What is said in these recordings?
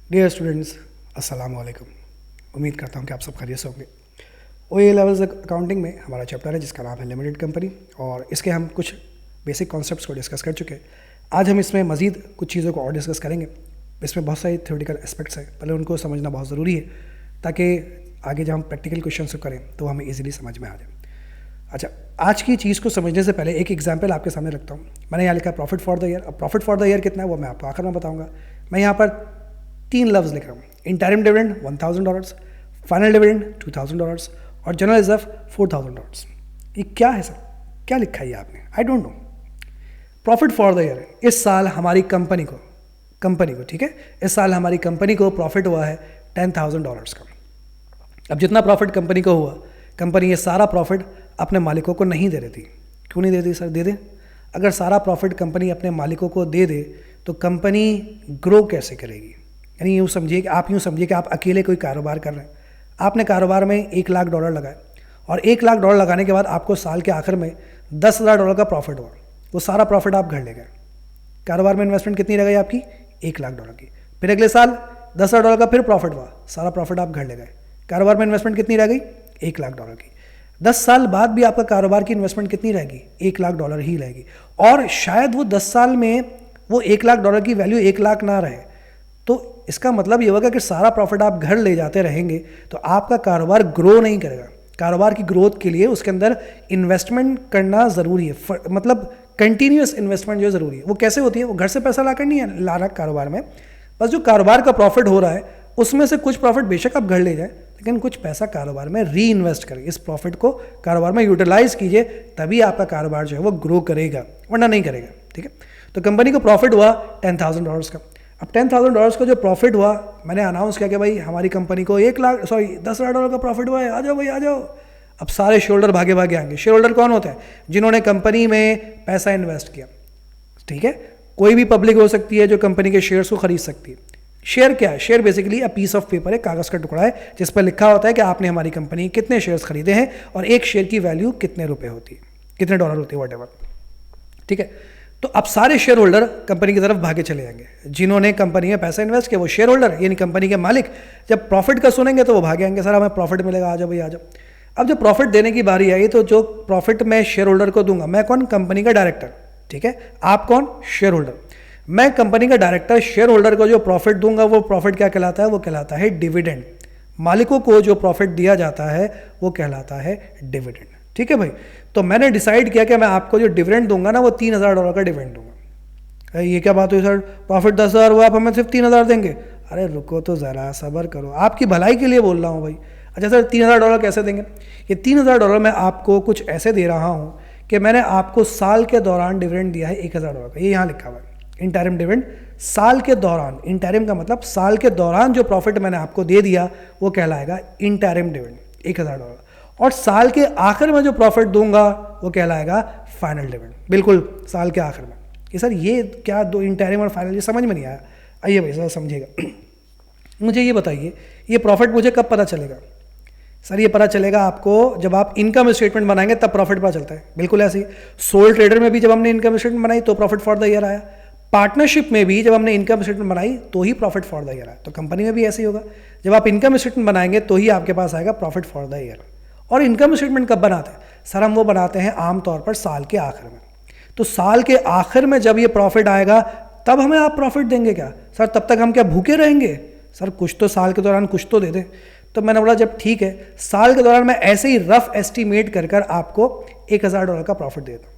Dear students, अस्सलाम वालेकुम। उम्मीद करता हूँ कि आप सब खैरियत से होंगे। OA लेवल्स अकाउंटिंग में हमारा चैप्टर है जिसका नाम है लिमिटेड कंपनी, और इसके हम कुछ बेसिक कॉन्सेप्ट्स को डिस्कस कर चुके हैं। आज हम इसमें मज़ीद कुछ चीज़ों को और डिस्कस करेंगे। इसमें बहुत सारी थ्योरेटिकल एस्पेक्ट्स हैं, पहले उनको समझना बहुत ज़रूरी है ताकि आगे जब हम प्रैक्टिकल क्वेश्चन करें तो हमें ईजिली समझ में आ जाए। अच्छा, आज की चीज़ को समझने से पहले एक एग्जाम्पल आपके सामने रखता हूँ। मैंने यहाँ लिखा प्रॉफिट फॉर द ईयर। अब प्रॉफिट फॉर द ईयर कितना है वो मैं आपको आखिर में बताऊँगा। मैं यहाँ पर 3 लफ्ज़ लिख रहा हूँ। इंटरिम डिविडेंड $1000, फाइनल डिविडेंड $2000 और जनरल रिजर्व $4000। ये क्या है सर? क्या लिखा है ये आपने? I don't know. Profit for the year, इस साल हमारी कंपनी को ठीक है, इस साल हमारी कंपनी को प्रॉफिट हुआ है $10,000 का। अब जितना प्रॉफिट कंपनी को हुआ, कंपनी ये सारा प्रॉफिट अपने मालिकों को नहीं दे देती। क्यों नहीं देती सर? दे दे। अगर सारा प्रॉफिट कंपनी अपने मालिकों को दे दे तो कंपनी ग्रो कैसे करेगी? यानी यूँ समझिए कि आप अकेले कोई कारोबार कर रहे हैं। आपने कारोबार में $1 लाख लगाए और $1 लाख लगाने के बाद आपको साल के आखिर में $10,000 का प्रॉफिट हुआ। वो सारा प्रॉफिट आप घर ले गए। कारोबार में इन्वेस्टमेंट कितनी रह गई आपकी? $1 लाख की। फिर अगले साल $10,000 का फिर प्रॉफिट हुआ, सारा प्रॉफिट आप घर ले गए। कारोबार में इन्वेस्टमेंट कितनी रह गई? $1 लाख की। 10 साल बाद भी आपका कारोबार की इन्वेस्टमेंट कितनी रहेगी? $1 लाख ही रहेगी। और शायद वो 10 साल में वो $1 लाख की वैल्यू 1 लाख ना रहे। तो इसका मतलब ये होगा कि सारा प्रॉफिट आप घर ले जाते रहेंगे तो आपका कारोबार ग्रो नहीं करेगा। कारोबार की ग्रोथ के लिए उसके अंदर इन्वेस्टमेंट करना ज़रूरी है, मतलब कंटिन्यूस इन्वेस्टमेंट जो ज़रूरी है। वो कैसे होती है? वो घर से पैसा लाकर नहीं है ला रहा कारोबार में, बस जो कारोबार का प्रॉफिट हो रहा है उसमें से कुछ प्रॉफिट बेशक आप घर ले जाए, लेकिन कुछ पैसा कारोबार में री इन्वेस्ट करें। इस प्रॉफिट को कारोबार में यूटिलाइज कीजिए, तभी आपका कारोबार जो है वो ग्रो करेगा, वरना नहीं करेगा। ठीक है, तो कंपनी को प्रॉफिट हुआ $10,000 का। अब $10,000 का जो प्रॉफिट हुआ, मैंने अनाउंस किया कि भाई हमारी कंपनी को $10,000 का प्रॉफिट हुआ है, आ जाओ भाई आ जाओ। अब सारे शेयर होल्डर भागे भागे आएंगे। शेयर होल्डर कौन होते हैं? जिन्होंने कंपनी में पैसा इन्वेस्ट किया। ठीक है, कोई भी पब्लिक हो सकती है जो कंपनी के शेयर्स को खरीद सकती है। शेयर क्या है? Share basically a piece of paper है, कागज़ का टुकड़ा है जिस पर लिखा होता है कि आपने हमारी कंपनी कितने शेयर्स खरीदे हैं और एक शेयर की वैल्यू कितने रुपए होती है, कितने डॉलर होती है, वॉटेवर। ठीक है, तो अब सारे शेयर होल्डर कंपनी की तरफ भागे चले जाएंगे। जिन्होंने कंपनी में पैसा इन्वेस्ट किया वो शेयर होल्डर यानी कंपनी के मालिक जब प्रॉफिट का सुनेंगे तो वो भागे आएंगे, सर हमें प्रॉफिट मिलेगा, आ जाओ भाई आ जाओ। अब जब प्रॉफिट देने की बारी आई तो जो प्रॉफिट मैं शेयर होल्डर को दूंगा, मैं कौन? कंपनी का डायरेक्टर। ठीक है, आप कौन? Share holder. मैं कंपनी का डायरेक्टर शेयर होल्डर को जो प्रॉफिट दूंगा वो प्रॉफिट क्या कहलाता है? वो कहलाता है डिविडेंड। मालिकों को जो प्रॉफिट दिया जाता है वो कहलाता है डिविडेंड। ठीक है भाई, तो मैंने डिसाइड किया कि मैं आपको जो डिविडेंड दूंगा ना वो $3,000 का डिविडेंड दूंगा। ये क्या बात हुई सर? प्रॉफिट 10,000 हुआ, आप हमें सिर्फ 3,000 देंगे? अरे रुको तो ज़रा, सब्र करो, आपकी भलाई के लिए बोल रहा हूँ भाई। अच्छा सर, $3,000 कैसे देंगे? ये $3,000 मैं आपको कुछ ऐसे दे रहा हूँ कि मैंने आपको साल के दौरान डिविडेंड दिया है $1,000 का। ये यहाँ लिखा हुआ है इंटरिम डिविडेंड, साल के दौरान। इंटरिम का मतलब साल के दौरान जो प्रॉफिट मैंने आपको दे दिया वो कहलाएगा इंटरिम डिविडेंड, $1,000। और साल के आखिर में जो प्रॉफिट दूंगा वो कहलाएगा फाइनल डिविडेंड, बिल्कुल साल के आखिर में। ये सर ये क्या दो इंटरिम और फाइनल, ये समझ में नहीं आया। आइए भाई सर समझिएगा। मुझे ये बताइए, ये प्रॉफिट मुझे कब पता चलेगा? सर ये पता चलेगा आपको जब आप इनकम स्टेटमेंट बनाएंगे तब प्रॉफिट पता चलता है। बिल्कुल ऐसे ही सोल ट्रेडर में भी जब हमने इनकम स्टेटमेंट बनाई तो प्रॉफिट फॉर द ईयर आया। पार्टनरशिप में भी जब हमने इनकम स्टेटमेंट बनाई तो ही प्रॉफिट फॉर द ईयर आया। तो कंपनी में भी ऐसे ही होगा, जब आप इनकम स्टेटमेंट बनाएंगे तो ही आपके पास आएगा प्रॉफिट फॉर द ईयर। और इनकम स्टेटमेंट कब बनाते हैं? सर हम वो बनाते हैं आमतौर पर साल के आखिर में। तो साल के आखिर में जब ये प्रॉफिट आएगा तब हमें आप प्रॉफिट देंगे क्या? सर तब तक हम क्या भूखे रहेंगे? सर कुछ तो साल के दौरान कुछ तो दे दें। तो मैंने बोला जब ठीक है, साल के दौरान मैं ऐसे ही रफ एस्टिमेट कर आपको $1,000 का प्रॉफिट देता हूँ।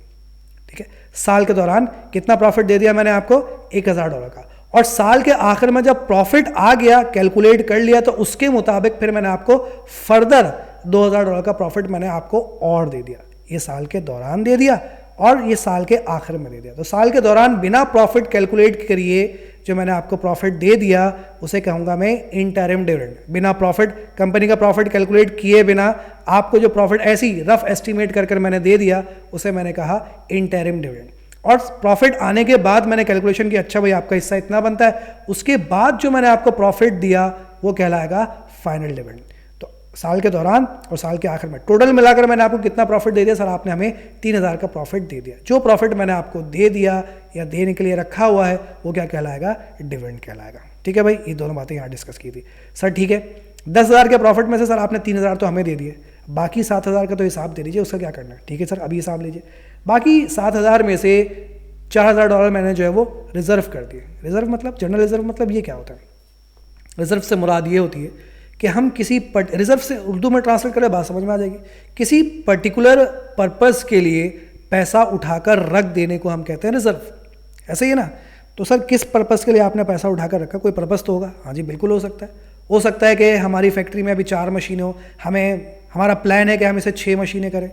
ठीक है, साल के दौरान कितना प्रॉफिट दे दिया मैंने आपको? $1,000 का। और साल के आखिर में जब प्रॉफिट आ गया, कैलकुलेट कर लिया, तो उसके मुताबिक फिर मैंने आपको फर्दर $2,000 का प्रॉफिट मैंने आपको और दे दिया। ये साल के दौरान दे दिया और ये साल के आखिर में दे दिया। तो साल के दौरान बिना प्रॉफिट कैलकुलेट करिए जो मैंने आपको प्रॉफिट दे दिया उसे कहूँगा मैं इंटरिम डिविडेंड। बिना प्रॉफिट, कंपनी का प्रॉफिट कैलकुलेट किए बिना आपको जो प्रॉफिट ऐसे ही रफ एस्टिमेट कर मैंने दे दिया उसे मैंने कहा इंटरिम डिविडेंड। और प्रॉफिट आने के बाद मैंने कैलकुलेशन किया, अच्छा भाई आपका हिस्सा इतना बनता है, उसके बाद जो मैंने आपको प्रॉफिट दिया वो कहलाएगा फाइनल डिविडेंड। तो साल के दौरान और साल के आखिर में टोटल मिलाकर मैंने आपको कितना प्रॉफिट दे दिया? सर आपने हमें 3,000 का प्रॉफिट दे दिया। जो प्रॉफिट मैंने आपको दे दिया या देने के लिए रखा हुआ है वो क्या कहलाएगा? डिविडेंड कहलाएगा। ठीक है भाई, ये दोनों बातें यहाँ डिस्कस की थी। सर ठीक है, 10,000 के प्रॉफिट में से सर आपने 3,000 तो हमें दे दिए, बाकी 7,000 का तो हिसाब दे दीजिए, उसका क्या करना है। ठीक है सर, अभी हिसाब लीजिए। बाकी 7,000 में से $4,000 मैंने जो है वो रिजर्व कर दिए। रिजर्व मतलब, जनरल रिजर्व मतलब ये क्या होता है? रिजर्व से मुराद ये होती है कि हम किसी रिजर्व से उर्दू में ट्रांसलेट करें, बात समझ में आ जाएगी। किसी पर्टिकुलर पर्पस के लिए पैसा उठाकर रख देने को हम कहते हैं रिजर्व, ऐसे ही है ना। तो सर किस पर्पस के लिए आपने पैसा उठाकर रखा? कोई पर्पस तो होगा। हाँ जी बिल्कुल हो सकता है। हो सकता है कि हमारी फैक्ट्री में अभी 4 मशीनें हो, हमारा प्लान है कि हम इसे 6 मशीनें करें,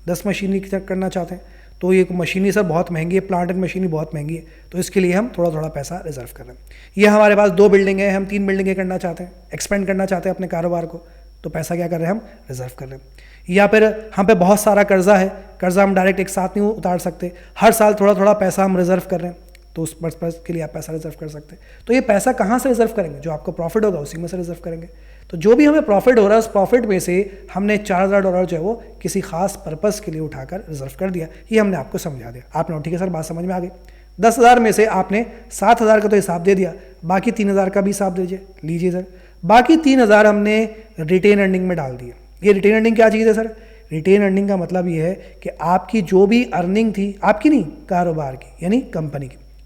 10 मशीनें करना चाहते हैं, तो ये मशीनरी सर बहुत महंगी है, प्लांट एंड मशीनरी बहुत महंगी है, तो इसके लिए हम थोड़ा थोड़ा पैसा रिजर्व कर रहे हैं। ये हमारे पास 2 बिल्डिंग है, हम 3 बिल्डिंगें करना चाहते हैं, एक्सपेंड करना चाहते हैं अपने कारोबार को, तो पैसा क्या कर रहे हैं? हम रिजर्व कर रहे हैं। या फिर हम पे बहुत सारा कर्जा है, कर्जा हम डायरेक्ट एक साथ नहीं उतार सकते, हर साल थोड़ा थोड़ा पैसा हम रिजर्व कर रहे हैं, तो उस पर्पस के लिए आप पैसा रिजर्व कर सकते हैं। तो ये पैसा कहाँ से रिजर्व करेंगे? जो आपको प्रॉफिट होगा उसी में से रिजर्व करेंगे। तो जो भी हमें प्रॉफिट हो रहा है उस प्रॉफिट में से हमने $4,000 जो है वो किसी खास पर्पस के लिए उठाकर रिजर्व कर दिया। ये हमने आपको समझा दिया। आपने ठीक है सर, बात समझ में आ गई। 10,000 में से आपने 7,000 का तो हिसाब दे दिया, बाकी 3,000 का भी हिसाब दीजिए, लीजिए सर। बाकी 3,000 हमने रिटेन अर्निंग में डाल दिए। ये रिटेन अर्निंग क्या चीज़ है सर? रिटेन अर्निंग का मतलब ये है कि आपकी जो भी अर्निंग थी, आपकी नहीं, कारोबार की यानी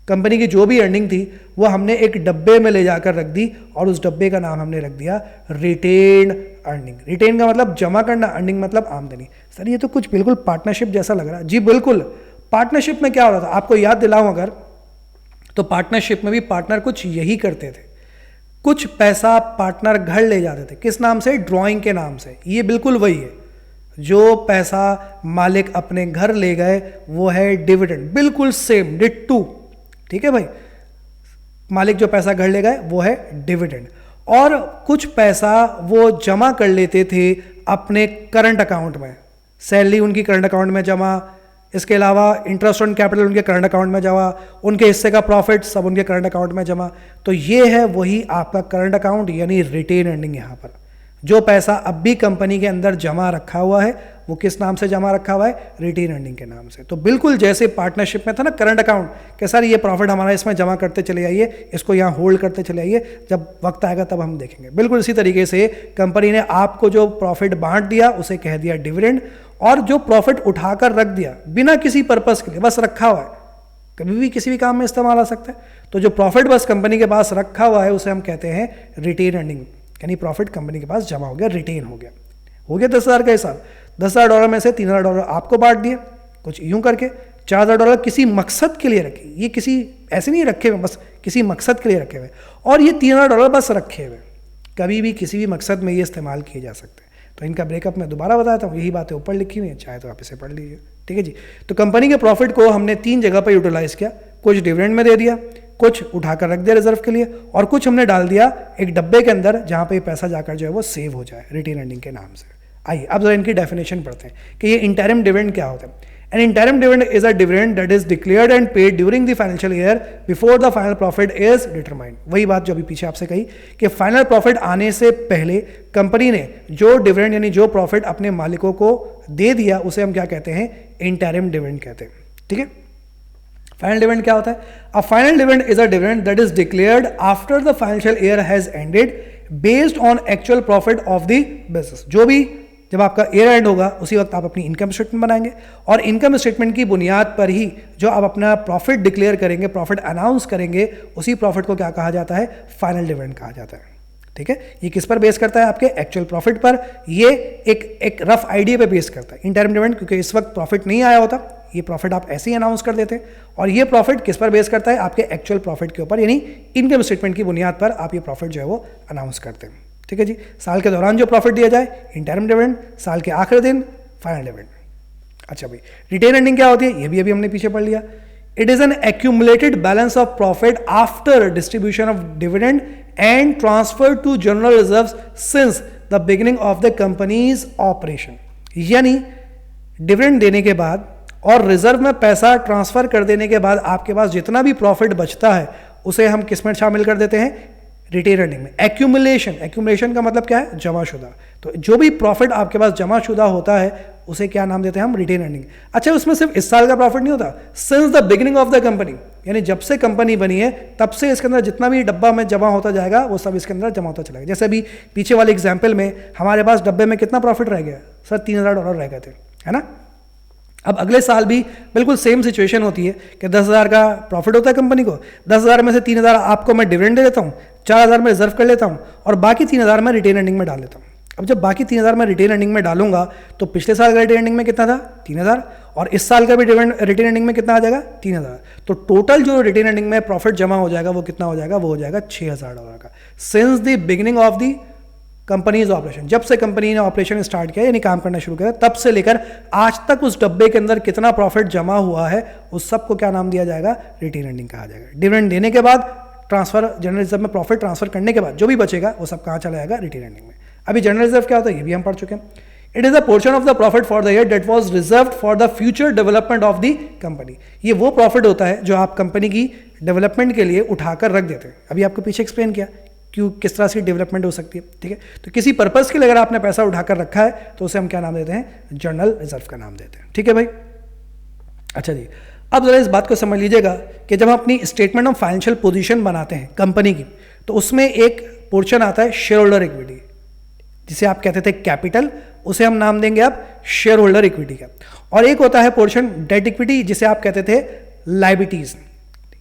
कंपनी की जो भी अर्निंग थी वो हमने एक डब्बे में ले जाकर रख दी, और उस डब्बे का नाम हमने रख दिया रिटेन अर्निंग। रिटेन का मतलब जमा करना, अर्निंग मतलब आमदनी। सर ये तो कुछ बिल्कुल पार्टनरशिप जैसा लग रहा है। जी बिल्कुल, पार्टनरशिप में क्या हो रहा था आपको याद दिलाऊं अगर, तो पार्टनरशिप में भी पार्टनर कुछ यही करते थे, कुछ पैसा पार्टनर घर ले जाते थे। किस नाम से? ड्रॉइंग के नाम से। ये बिल्कुल वही है, जो पैसा मालिक अपने घर ले गए वो है डिविडेंड, बिल्कुल सेम डिट्टू। ठीक है भाई, मालिक जो पैसा घर ले गए वो है डिविडेंड। और कुछ पैसा वो जमा कर लेते थे अपने करंट अकाउंट में, सैलरी उनकी करंट अकाउंट में जमा, इसके अलावा इंटरेस्ट ऑन कैपिटल उनके करंट अकाउंट में जमा, उनके हिस्से का प्रॉफिट सब उनके करंट अकाउंट में जमा। तो ये है वही आपका करंट अकाउंट यानी रिटेन अर्निंग। यहाँ पर जो पैसा अब भी कंपनी के अंदर जमा रखा हुआ है वो किस नाम से जमा रखा हुआ है? रिटेन अर्निंग के नाम से। तो बिल्कुल जैसे पार्टनरशिप में था ना करंट अकाउंट, कि सर ये प्रॉफिट हमारा इसमें जमा करते चले आइए, इसको यहाँ होल्ड करते चले आइए, जब वक्त आएगा तब हम देखेंगे। बिल्कुल इसी तरीके से कंपनी ने आपको जो प्रॉफिट बांट दिया उसे कह दिया डिविडेंड, और जो प्रॉफिट उठाकर रख दिया बिना किसी पर्पस के लिए, बस रखा हुआ है, कभी भी किसी भी काम में इस्तेमाल आ सकता है, तो जो प्रॉफिट बस कंपनी के पास रखा हुआ है उसे हम कहते हैं रिटेन अर्निंग। यानी प्रॉफिट कंपनी के पास जमा हो गया, रिटेन हो गया। 10,000 का हिसाब, $10,000 में से $3,000 आपको बांट दिए, कुछ यूं करके $4,000 किसी मकसद के लिए रखे। ये किसी ऐसे नहीं रखे हुए, बस किसी मकसद के लिए रखे हुए, और ये $3,000 बस रखे हुए, कभी भी किसी भी मकसद में ये इस्तेमाल किए जा सकते हैं। तो इनका ब्रेकअप मैं दोबारा बताता हूँ, यही बातें ऊपर लिखी हुई हैं, चाहे तो आप इसे पढ़ लीजिए। ठीक है जी। तो कंपनी के प्रॉफिट को हमने 3 जगह पर यूटिलाइज किया, कुछ डिविडेंड में दे दिया, कुछ उठाकर रख दिया रिजर्व के लिए, और कुछ हमने डाल दिया एक डब्बे के अंदर जहाँ पे पैसा जाकर जो है वो सेव हो जाए रिटेन अर्निंग के नाम से। आइए अब जरा इनकी डेफिनेशन पढ़ते हैं कि ये इंटरिम डिविडेंड क्या होता है। An interim dividend is a dividend that is declared and paid during the financial year before the final profit is determined। वही बात जो अभी पीछे आपसे कही कि फाइनल प्रॉफिट आने से पहले कंपनी ने जो डिविडेंड यानी जो प्रॉफिट अपने मालिकों को दे दिया उसे हम क्या कहते हैं? इंटरिम डिविडेंड कहते हैं। ठीक है। फाइनल डिविडेंड क्या होता है? A final dividend is a dividend that is declared after the financial year has ended based on actual profit of the business. जो भी जब आपका ईयर एंड होगा उसी वक्त आप अपनी इनकम स्टेटमेंट बनाएंगे, और इनकम स्टेटमेंट की बुनियाद पर ही जो आप अपना प्रॉफिट डिक्लेयर करेंगे, प्रॉफिट अनाउंस करेंगे, उसी प्रॉफिट को क्या कहा जाता है? फाइनल डिविडेंड कहा जाता है। ठीक है। ये किस पर बेस करता है? आपके एक्चुअल प्रॉफिट पर। ये एक रफ आइडिया पे बेस करता है इंटरिम डिविडेंड, क्योंकि इस वक्त प्रॉफिट नहीं आया होता, ये प्रॉफिट आप ऐसे ही अनाउंस कर देते हैं। और ये प्रॉफिट किस पर बेस करता है? आपके एक्चुअल प्रॉफिट के ऊपर, यानी इनकम स्टेटमेंट की बुनियाद पर आप ये प्रॉफिट जो है वो अनाउंस करते हैं। ठीक है जी। साल के दौरान जो प्रॉफिट दिया जाए इंटरिम डिविडेंड, साल के आखिरी दिन फाइनल डिविडेंड। अच्छा भाई, रिटेन अर्निंग क्या होती है? ये भी अभी हमने पीछे पढ़ लिया। It is an accumulated balance of profit after distribution of dividend and transfer to general reserves since the beginning of the company's operation. यानी डिविडेंड देने के बाद और रिजर्व में पैसा ट्रांसफर कर देने के बाद आपके पास जितना भी प्रॉफिट बचता है उसे हम किस में शामिल कर देते हैं? रिटेन अर्निंग में। एक्यूमुलेशन का मतलब क्या है? जमाशुदा। तो जो भी प्रॉफिट आपके पास जमाशुदा होता है उसे क्या नाम देते हैं हम, रिटेन अर्निंग। अच्छा, उसमें सिर्फ इस साल का प्रॉफिट नहीं होता, since the beginning of the company, यानी जब से कंपनी बनी है तब से इसके अंदर जितना भी डब्बा में जमा होता जाएगा वो सब इसके अंदर जमा होता चलेगा। जैसे अभी पीछे वाले एग्जाम्पल में हमारे पास डब्बे में कितना प्रॉफिट रह गया सर, $3000 रह गए थे, है ना। अब अगले साल भी बिल्कुल सेम सिचुएशन होती है कि 10,000 का प्रॉफिट होता है कंपनी को, 10,000 में से 3,000 आपको मैं डिविडेंड दे देता हूँ, 4,000 में रिजर्व कर लेता हूँ और बाकी 3,000 मैं रिटेन अर्निंग में डाल देता हूँ। अब जब बाकी 3,000 मैं रिटेन अर्निंग में डालूंगा तो पिछले साल का रिटेन अर्निंग में कितना था, 3,000, और इस साल का भी रिटेन अर्निंग में कितना आ जाएगा, 3,000। तो टोटल जो रिटेन अर्निंग में प्रॉफिट जमा हो जाएगा वो कितना हो जाएगा, वो हो जाएगा $6,000 का, since the beginning of the company's operation. जब से कंपनी ने ऑपरेशन स्टार्ट किया यानी काम करना शुरू किया तब से लेकर आज तक उस डब्बे के अंदर कितना प्रॉफिट जमा हुआ है उस सब को क्या नाम दिया जाएगा, रिटेन अर्निंग कहा जाएगा। डिविडेंड देने के बाद, ट्रांसफर, जनरल रिजर्व में प्रॉफिट ट्रांसफर करने के बाद जो भी बचेगा वो सब कहाँ चला जाएगा, रिटेन अर्निंग में। अभी जनरल रिजर्व क्या होता है ये भी हम पढ़ चुके हैं। It is a portion of the profit for the year that was reserved for the future development of the company. ये वो प्रॉफिट होता है जो आप कंपनी की डेवलपमेंट के लिए उठाकर रख देते हैं। अभी आपको पीछे एक्सप्लेन किया क्यों, किस तरह से डेवलपमेंट हो सकती है, ठीक है। तो किसी पर्पस के लिए अगर आपने पैसा उठाकर रखा है तो उसे हम क्या नाम देते हैं, जनरल रिजर्व का नाम देते हैं, ठीक है भाई। अच्छा जी, अब जरा इस बात को समझ लीजिएगा कि जब हम अपनी स्टेटमेंट ऑफ फाइनेंशियल पोजीशन बनाते हैं कंपनी की तो उसमें एक पोर्शन आता है शेयर होल्डर इक्विटी, जिसे आप कहते थे कैपिटल, उसे हम नाम देंगे अब शेयर होल्डर इक्विटी का। और एक होता है पोर्शन डेट इक्विटी, जिसे आप कहते थे लायबिलिटीज।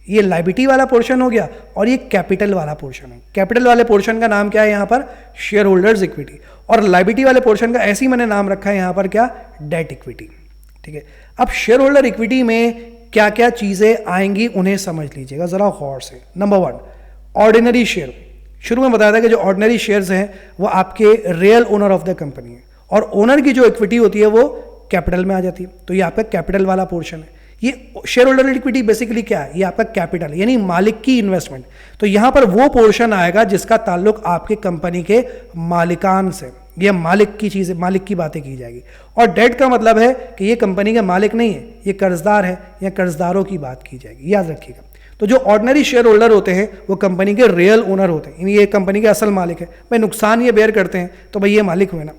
ये लायबिलिटी वाला पोर्शन हो गया और ये कैपिटल वाला पोर्शन है। कैपिटल वाले पोर्शन का नाम क्या है यहाँ पर, शेयर होल्डर्स इक्विटी, और लायबिलिटी वाले पोर्शन का ऐसे ही मैंने नाम रखा है यहाँ पर क्या, डेट इक्विटी, ठीक है। अब शेयर होल्डर इक्विटी में क्या क्या चीजें आएंगी उन्हें समझ लीजिएगा जरा गौर से। Number 1, ordinary share. शुरू में बताया था कि जो ऑर्डिनरी शेयर्स हैं वो आपके real owner of the company है, और ओनर की जो इक्विटी होती है वो कैपिटल में आ जाती है, तो ये आपका कैपिटल वाला पोर्शन है। ये शेयर होल्डर इक्विटी बेसिकली क्या है, ये आपका कैपिटल यानी मालिक की इन्वेस्टमेंट। तो यहां पर वो पोर्शन आएगा जिसका ताल्लुक आपके कंपनी के मालिकान से, ये मालिक की चीजें, मालिक की बातें की जाएगी। और डेट का मतलब है कि ये कंपनी के मालिक नहीं है, ये कर्जदार है या कर्जदारों की बात की जाएगी, याद रखिएगा। तो जो ऑर्डिनरी शेयर होल्डर होते हैं वो कंपनी के रियल ओनर होते हैं, ये कंपनी के असल मालिक है। भाई नुकसान ये बेयर करते हैं तो भाई ये मालिक हुए ना,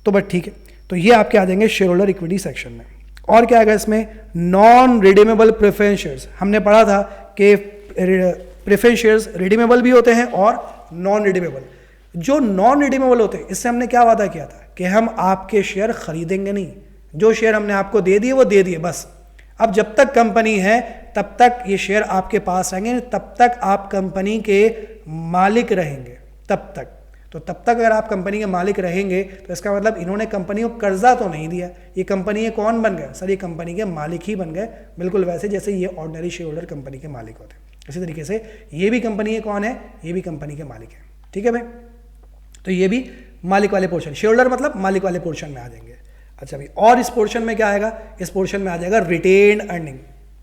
तो बस ठीक है। तो ये आपके आ जाएंगे शेयर होल्डर इक्विटी सेक्शन में। और क्या आएगा इसमें, नॉन रिडीमेबल प्रेफरेंस शेयर्स। हमने पढ़ा था कि प्रेफरेंस शेयर्स रिडीमेबल भी होते हैं और नॉन रिडीमेबल। जो नॉन रिडीमेबल होते हैं इससे हमने क्या वादा किया था कि हम आपके शेयर खरीदेंगे नहीं, जो शेयर हमने आपको दे दिए वो दे दिए बस। अब जब तक कंपनी है तब तक ये शेयर आपके पास रहेंगे, तब तक आप कंपनी के मालिक रहेंगे, तब तक। तो तब तक अगर आप कंपनी के मालिक रहेंगे तो इसका मतलब इन्होंने कंपनी को कर्जा तो नहीं दिया, ये कंपनी के कौन बन गए सर, ये कंपनी के मालिक ही बन गए, बिल्कुल वैसे जैसे ये ऑर्डिनरी शेयर होल्डर कंपनी के मालिक होते हैं। इसी तरीके से ये भी कंपनी के कौन है, ये भी कंपनी के मालिक है, ठीक है भाई। तो ये भी मालिक वाले पोर्शन, शेयर होल्डर मतलब मालिक वाले पोर्शन में आ जाएंगे। अच्छा भाई, और इस पोर्शन में क्या आएगा, इस पोर्शन में आ जाएगा रिटेन अर्निंग,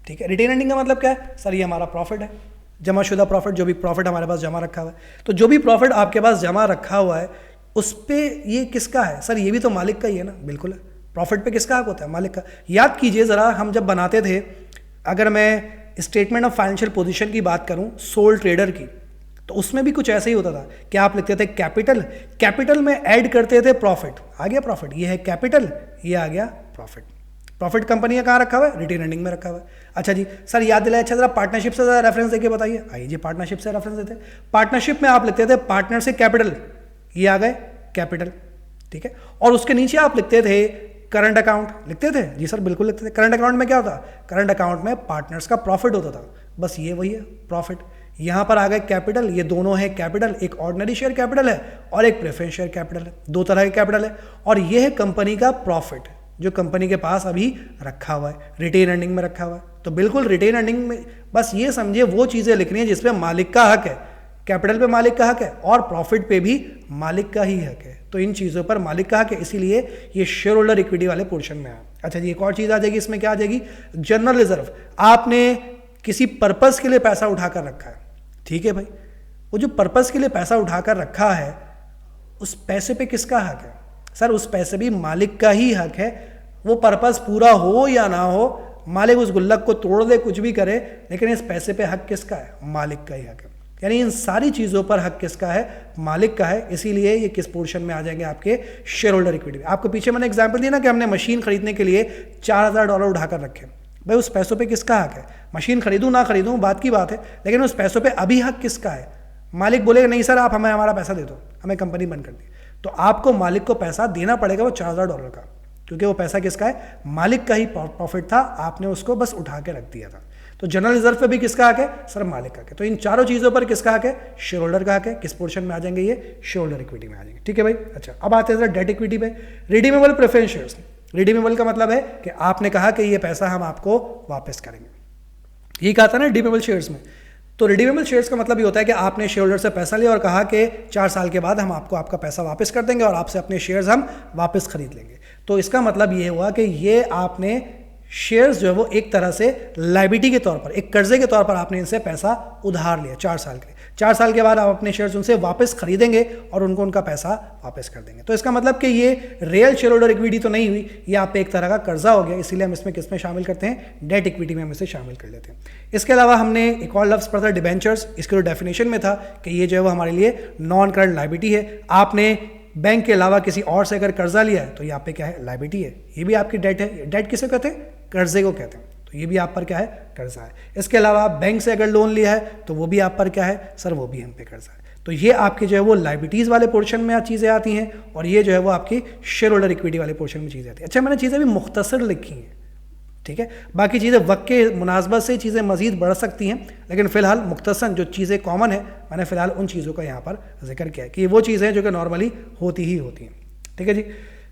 ठीक है। रिटेन अर्निंग का मतलब क्या है सर, ये हमारा प्रॉफिट है, जमाशुदा प्रॉफिट, जो भी प्रॉफिट हमारे पास जमा रखा हुआ है। तो जो भी प्रॉफिट आपके पास जमा रखा हुआ है उस पे ये किसका है सर, ये भी तो मालिक का ही है ना, बिल्कुल है। प्रॉफिट पे किसका हक होता है, मालिक का। याद कीजिए ज़रा, हम जब बनाते थे, अगर मैं स्टेटमेंट ऑफ फाइनेंशियल पोजीशन की बात करूं सोल ट्रेडर की, तो उसमें भी कुछ ऐसे ही होता था कि आप लिखते थे कैपिटल, कैपिटल में ऐड करते थे प्रॉफिट, आ गया प्रॉफिट, ये है कैपिटल, ये आ गया प्रॉफिट। प्रॉफिट कंपनी का कहाँ रखा हुआ है, रिटेन अर्निंग में रखा हुआ है। अच्छा जी सर याद दिलाए, अच्छा जरा पार्टनरशिप से जरा रेफरेंस देके बताइए। आइए जी, पार्टनरशिप से रेफरेंस देते हैं। पार्टनरशिप में आप लिखते थे पार्टनर से कैपिटल, ये आ गए कैपिटल, ठीक है। और उसके नीचे आप लिखते थे करंट अकाउंट, लिखते थे जी सर, बिल्कुल लिखते थे। करंट अकाउंट में क्या होता, करंट अकाउंट में पार्टनर्स का प्रॉफिट होता था, बस ये वही है प्रॉफिट। यहां पर आ गए कैपिटल, ये दोनों है कैपिटल, एक ऑर्डिनरी शेयर कैपिटल है और एक प्रेफरेंस शेयर कैपिटल है, दो तरह के कैपिटल है। और ये है कंपनी का प्रॉफिट जो कंपनी के पास अभी रखा हुआ है, रिटेन अर्निंग में रखा हुआ है। तो बिल्कुल रिटेन अर्निंग में बस ये समझिए वो चीजें लिखनी है जिसपे मालिक का हक है, कैपिटल पे मालिक का हक है और प्रॉफिट पे भी मालिक का ही हक है। तो इन चीजों पर मालिक का हक है, इसीलिए ये शेयर होल्डर इक्विटी वाले पोर्शन में है। अच्छा जी, एक और चीज आ जाएगी इसमें, क्या आ जाएगी, जनरल रिजर्व। आपने किसी पर्पस के लिए पैसा उठाकर रखा है, ठीक है भाई, वो जो पर्पस के लिए पैसा उठाकर रखा है उस पैसे पे किसका हक है सर, उस पैसे भी मालिक का ही हक है। वो पर्पस पूरा हो या ना हो, मालिक उस गुल्लक को तोड़ दे, कुछ भी करे, लेकिन इस पैसे पे हक किसका है, मालिक का ही हक है। यानी इन सारी चीज़ों पर हक किसका है, मालिक का है, इसीलिए ये किस पोर्शन में आ जाएंगे, आपके शेयर होल्डर इक्विटी में। आपको पीछे मैंने एग्जांपल दिया ना कि हमने मशीन खरीदने के लिए $4000 उठाकर रखे, भाई उस पैसों पे किसका हक है, मशीन खरीदूं ना खरीदूं बात की बात है, लेकिन उस पैसों पे अभी हक किसका है, मालिक बोलेगा नहीं सर आप हमें हमारा पैसा दे दो, हमें कंपनी बंद कर दी, तो आपको मालिक को पैसा देना पड़ेगा वो $4000 का, क्योंकि वो पैसा किसका है, मालिक का ही प्रॉफिट था, आपने उसको बस उठा के रख दिया था। तो जनरल रिजर्व पे भी किसका हक है, सर मालिक का हक है। तो इन चारों चीज़ों पर किसका हक है, शेयर होल्डर का हक है। किस पोर्शन में आ जाएंगे, ये शेयर होल्डर इक्विटी में आ जाएंगे, ठीक है भाई। अच्छा, अब आते हैं डेट इक्विटी पे। रिडीमेबल प्रेफरेंस शेयर्स, रिडीमेबल का मतलब है कि आपने कहा कि ये पैसा हम आपको वापस करेंगे, ये कहा था ना रिडीमेबल शेयर्स में। तो रिडीमेबल शेयर्स का मतलब ये होता है कि आपने शेयर होल्डर से पैसा लिया और कहा कि 4 साल के बाद हम आपको आपका पैसा वापस कर देंगे और आपसे अपने शेयर्स हम वापस खरीद लेंगे। तो इसका मतलब ये हुआ कि ये आपने शेयर्स जो है वो एक तरह से लायबिलिटी के तौर पर, एक कर्जे के तौर पर आपने इनसे पैसा उधार लिया 4 साल के लिए। 4 साल के बाद आप अपने शेयर्स उनसे वापस खरीदेंगे और उनको उनका पैसा वापस कर देंगे। तो इसका मतलब कि ये रियल शेयर होल्डर इक्विटी तो नहीं हुई, ये आप पे एक तरह का कर्जा हो गया, इसीलिए हम इसमें किस में शामिल करते हैं, डेट इक्विटी में हम इसे शामिल कर लेते हैं। इसके अलावा हमने एक और लफ्ज़ पढ़ा था डिबेंचर्स, इसके जो डेफिनेशन में था कि ये जो है वो हमारे लिए नॉन करंट लायबिलिटी है। आपने बैंक के अलावा किसी और से अगर कर्जा लिया है तो ये आप पे क्या है, लायबिलिटी है, ये भी आपकी डेट है। डेट किसे कहते हैं, कर्जे को कहते हैं, तो ये भी आप पर क्या है, कर्जा है। इसके अलावा आप बैंक से अगर लोन लिया है तो वो भी आप पर क्या है, सर वो भी हम पे कर्जा है। तो ये आपके जो है वो लायबिलिटीज़ वाले पोर्शन में चीज़ें आती हैं और ये जो है वो आपकी शेयर होल्डर इक्विटी वाले पोर्शन में चीज़ें आती हैं। अच्छा, मैंने चीज़ें भी मुख्तसर लिखी हैं, ठीक है, बाकी चीज़ें वक्त के मुनासबत से चीज़ें मज़ीद बढ़ सकती हैं, लेकिन फ़िलहाल मुख्तसर जो चीज़ें कॉमन है मैंने फ़िलहाल उन चीज़ों का यहाँ पर जिक्र किया है कि वो चीज़ें जो कि नॉर्मली होती ही होती हैं, ठीक है जी।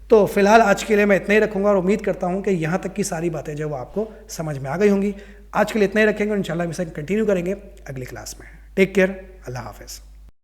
तो फिलहाल आज के लिए मैं इतना ही रखूँगा और उम्मीद करता हूँ कि यहाँ तक की सारी बातें जो वो आपको समझ में आ गई होंगी। आज के लिए इतना ही रखेंगे और इंशाल्लाह हम इसे कंटिन्यू करेंगे अगली क्लास में। टेक केयर, अल्लाह हाफ़िज़।